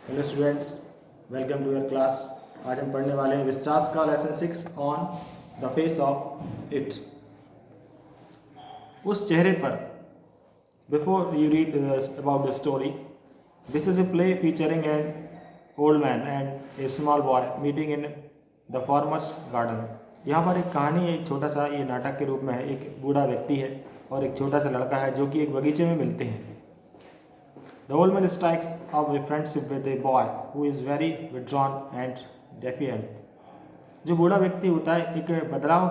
Hello students, welcome to your class. आज हम पढ़ने वाले हैं विस्टास का lesson 6 on the face of it. उस चेहरे पर। Before you read about the story, this is a play featuring an old man and a small boy meeting in the farmer's garden. यहाँ पर एक कहानी है, एक छोटा सा ये नाटक के रूप में है। एक बूढ़ा व्यक्ति है और एक छोटा सा लड़का है जो कि एक बगीचे में मिलते हैं। The old man strikes up a friendship with a boy who is very withdrawn and defiant. जो बूढ़ा व्यक्ति होता है, एक बदलाव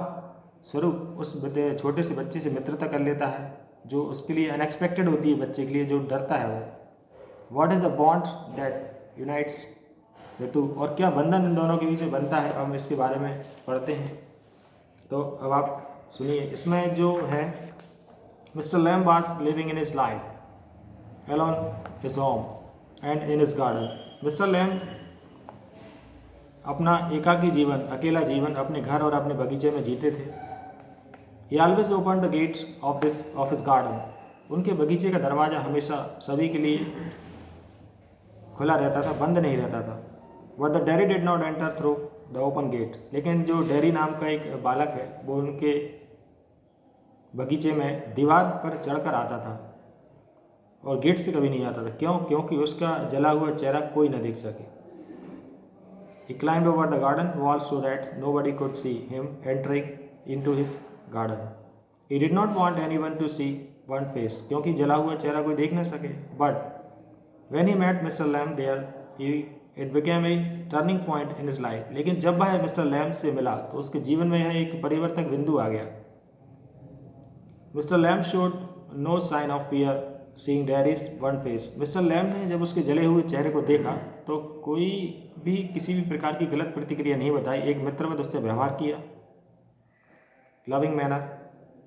स्वरूप उस छोटे से बच्चे से मित्रता कर लेता है जो उसके लिए अनएक्सपेक्टेड होती है, बच्चे के लिए जो डरता है वो। What is a bond that unites the two? और क्या बंधन इन दोनों के बीच में बनता है, हम इसके बारे में पढ़ते हैं। तो अब आप सुनिए। इसमें जो है, mister Lamb was living in his life alone his home and in his garden. Mr. Lamb अपना एकाकी जीवन, अकेला जीवन अपने घर और अपने बगीचे में जीते थे। He always opened the gates of his garden. उनके बगीचे का दरवाज़ा हमेशा सभी के लिए खुला रहता था, बंद नहीं रहता था। But the Derry did not enter through the open gate. लेकिन जो डेरी नाम का एक बालक है वो उनके बगीचे में दीवार पर चढ़कर आता था और गेट से कभी नहीं आता था। क्यों? क्योंकि उसका जला हुआ चेहरा कोई न देख सके। He climbed over the garden wall so that nobody could see him entering into his garden. He did not want anyone to see one face, क्योंकि जला हुआ चेहरा कोई देख न सके। But when he met Mr. Lamb there, it became a turning point in his life. लेकिन जब वह मिस्टर लैम से मिला तो उसके जीवन में यह एक परिवर्तक बिंदु आ गया। Mr. Lamb showed no sign of fear seeing Derry's one face. Mister Lamb ने जब उसके जले हुए चेहरे को देखा तो कोई भी किसी भी प्रकार की गलत प्रतिक्रिया नहीं बताई, एक मित्रवत उससे व्यवहार किया, loving manner.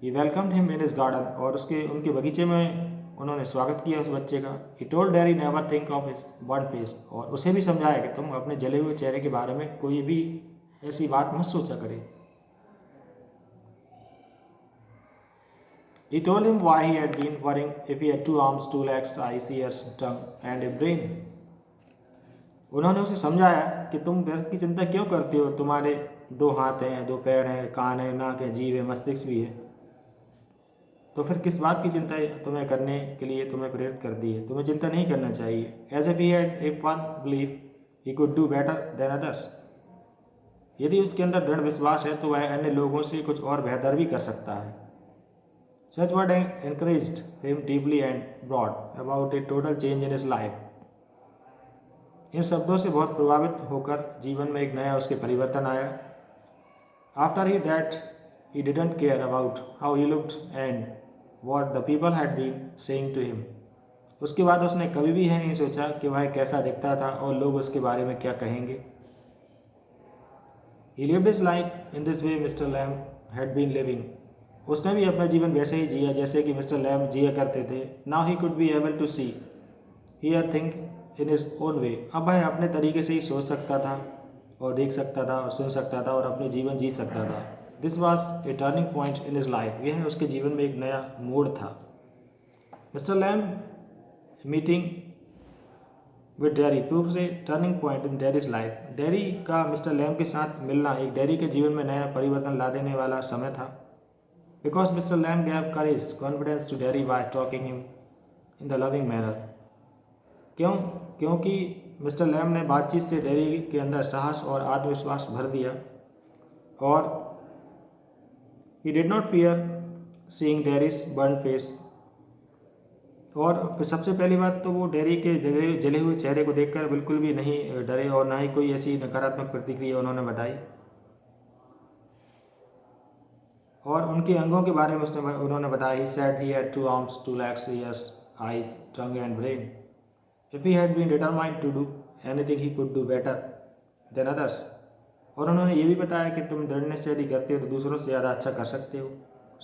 He welcomed him in his garden, और उनके बगीचे में उन्होंने स्वागत किया उस बच्चे का। He told dairy never think of his one face, और उसे भी समझाया कि तुम अपने जले हुए चेहरे के बारे में कोई भी ऐसी बात मत सोचा करे। He told him why he had been worrying if he had 2 arms, 2 legs, eyes, ears, tongue and a brain. उन्होंने उसे समझाया कि तुम व्यर्थ की चिंता क्यों करते हो, तुम्हारे 2 हाथ हैं, 2 पैर हैं, कान है, नाक है, जीभ है, मस्तिष्क भी है, तो फिर किस बात की चिंता तुम्हें करने के लिए तुम्हें प्रेरित करती है? तुम्हें चिंता नहीं करना चाहिए। As if he had a firm belief he could do better than others. यदि उसके अंदर दृढ़ विश्वास है तो वह अन्य लोगों से कुछ और बेहतर भी कर सकता है। Such word encouraged him deeply and brought about a total change in his life. इन शब्दों से बहुत प्रभावित होकर जीवन में एक नया उसके परिवर्तन आया। After that, he didn't care about how he looked and what the people had been saying to him. उसके बाद उसने कभी भी यह नहीं सोचा कि वह कैसा दिखता था और लोग उसके बारे में क्या कहेंगे। He lived his life in this way Mr. Lamb had been living. उसने भी अपना जीवन वैसे ही जिया जैसे कि मिस्टर लैम जिया करते थे। Now he could be able to see hear think in his own way. अब वह अपने तरीके से ही सोच सकता था और देख सकता था और सुन सकता था और अपने जीवन जी सकता था। This was a turning point in his life. यह उसके जीवन में एक नया मोड़ था। Mister Lamb meeting with Derry proves a turning point in Derry's life. Derry का मिस्टर लैम के साथ मिलना एक डेरी के जीवन में नया परिवर्तन ला देने वाला समय था। Because Mr. Lamb gave courage, confidence to Derry by talking him in the loving manner. क्यों? क्योंकि मिस्टर लैम ने बातचीत से डेरी के अंदर साहस और आत्मविश्वास भर दिया, और he did not fear seeing Derry's burnt face. और सबसे पहली बात तो वो डेरी के जले हुए चेहरे को देखकर बिल्कुल भी नहीं डरे और ना ही कोई ऐसी नकारात्मक प्रतिक्रिया उन्होंने बताई। और उनके अंगों के बारे में उन्होंने बताया। He said he had 2 arms, 2 legs, ears, eyes, tongue and brain. If he had been determined to do anything, he could do better than others. और उन्होंने ये भी बताया कि तुम दृढ़ निश्चय यदि करते हो तो दूसरों से ज़्यादा अच्छा कर सकते हो।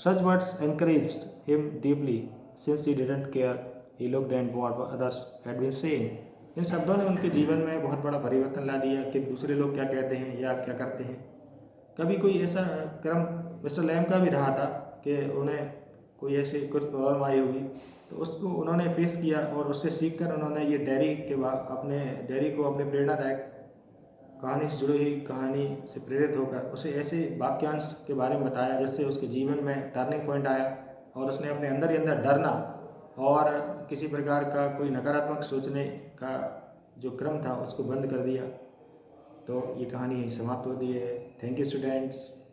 Such words encouraged him deeply since he didn't care he looked and what others had been saying. इन शब्दों ने उनके जीवन में बहुत बड़ा परिवर्तन ला दिया कि दूसरे लोग क्या कहते हैं या क्या करते हैं। कभी कोई ऐसा क्रम मिस्टर लैम का भी रहा था कि उन्हें कोई ऐसी कुछ प्रॉब्लम आई होगी तो उसको उन्होंने फेस किया और उससे सीख कर उन्होंने ये डायरी के बाद अपने डायरी को अपने प्रेरणादायक कहानी से जुड़ी हुई कहानी से प्रेरित होकर उसे ऐसे वाक्यांश के बारे में बताया जिससे उसके जीवन में टर्निंग पॉइंट आया और उसने अपने अंदर ही अंदर डरना और किसी प्रकार का कोई नकारात्मक सोचने का जो क्रम था उसको बंद कर दिया। तो ये कहानी समाप्त होती है। Thank you students.